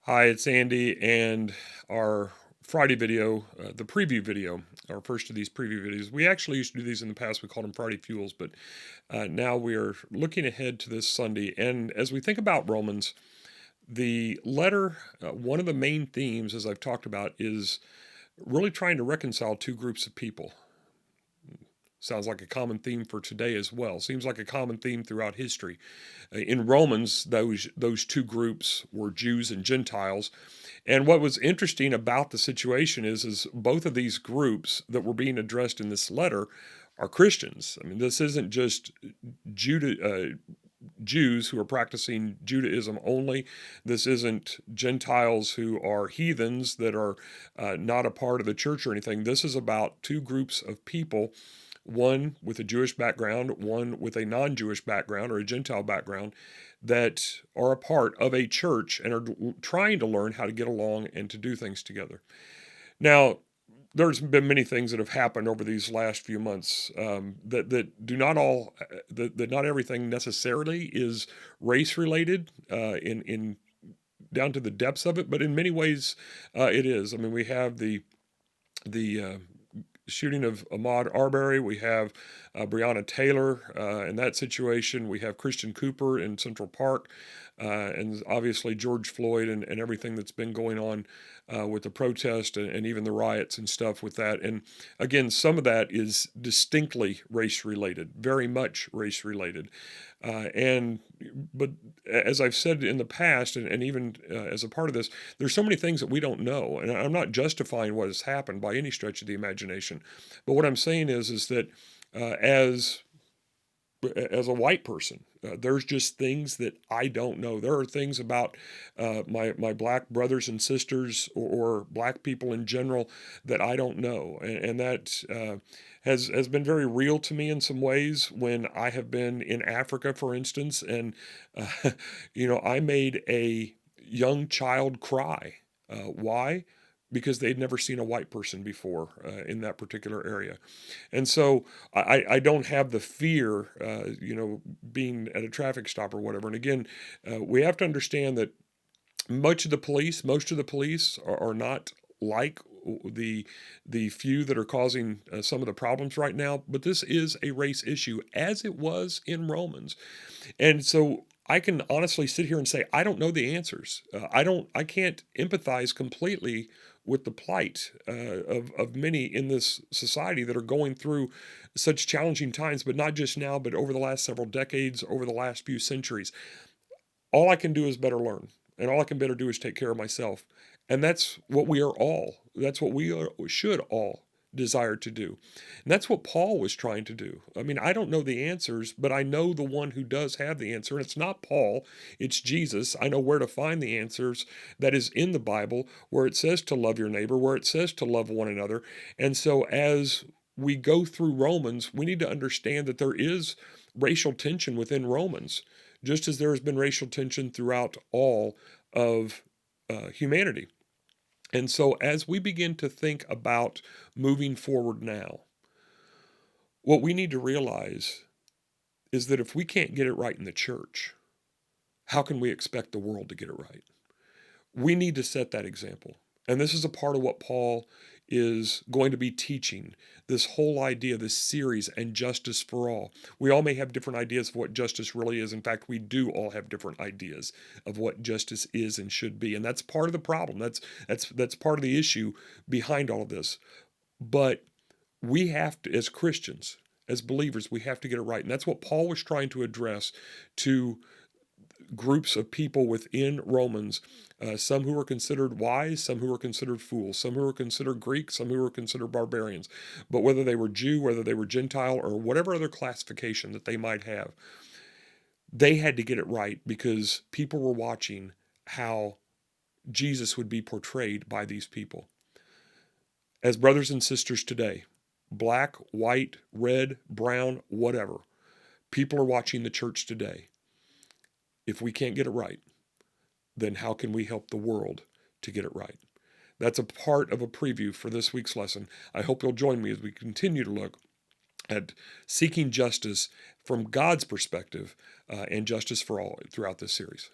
Hi, it's Andy, and our Friday video, the preview video, our first of these preview videos. We actually used to do these in the past. We called them Friday Fuels, but now we are looking ahead to this Sunday. And as we think about Romans, the letter, one of the main themes, as I've talked about, is really trying to reconcile two groups of people. Sounds like a common theme for today as well. Seems like a common theme throughout history. In Romans, those two groups were Jews and Gentiles. And what was interesting about the situation is both of these groups that were being addressed in this letter are Christians. I mean, this isn't just Jews who are practicing Judaism only. This isn't Gentiles who are heathens that are not a part of the church or anything. This is about two groups of people, one with a Jewish background, one with a non-Jewish background or a Gentile background, that are a part of a church and are trying to learn how to get along and to do things together. Now, there's been many things that have happened over these last few months that do not all that not everything necessarily is race related in down to the depths of it, but in many ways it is. I mean, we have the shooting of Ahmaud Arbery. We have Breonna Taylor in that situation. We have Christian Cooper in Central Park. And obviously George Floyd and everything that's been going on with the protest and even the riots and stuff with that. And again, some of that is distinctly race related, very much race related. But as I've said in the past, and even as a part of this, there's so many things that we don't know, and I'm not justifying what has happened by any stretch of the imagination. But what I'm saying is that as a white person, there's just things that I don't know. There are things about my black brothers and sisters or black people in general that I don't know, and that has been very real to me in some ways when I have been in Africa, for instance, and I made a young child cry. Why? Because they'd never seen a white person before in that particular area. And so I don't have the fear, being at a traffic stop or whatever. And again, we have to understand that most of the police are not like the few that are causing some of the problems right now. But this is a race issue, as it was in Romans, and so I can honestly sit here and say I don't know the answers. I can't empathize completely with the plight of many in this society that are going through such challenging times, but not just now, but over the last several decades, over the last few centuries. All I can do is better learn, and all I can better do is take care of myself. And that's what we should all desire to do. And that's what Paul was trying to do. I mean, I don't know the answers, but I know the one who does have the answer. And it's not Paul, it's Jesus. I know where to find the answers that is in the Bible, where it says to love your neighbor, where it says to love one another. And so as we go through Romans, we need to understand that there is racial tension within Romans, just as there has been racial tension throughout all of humanity. And so, as we begin to think about moving forward now, what we need to realize is that if we can't get it right in the church, how can we expect the world to get it right? We need to set that example. And this is a part of what Paul is going to be teaching, this whole idea, this series, and justice for all. We all may have different ideas of what justice really is. In fact, we do all have different ideas of what justice is and should be. And that's part of the problem. That's part of the issue behind all of this. But we have to, as Christians, as believers, we have to get it right. And that's what Paul was trying to address to groups of people within Romans, some who were considered wise, some who were considered fools, some who were considered Greek, some who were considered barbarians. But whether they were Jew, whether they were Gentile, or whatever other classification that they might have, they had to get it right because people were watching how Jesus would be portrayed by these people. As brothers and sisters today, black, white, red, brown, whatever, people are watching the church today. If we can't get it right, then how can we help the world to get it right? That's a part of a preview for this week's lesson. I hope you'll join me as we continue to look at seeking justice from God's perspective and justice for all throughout this series.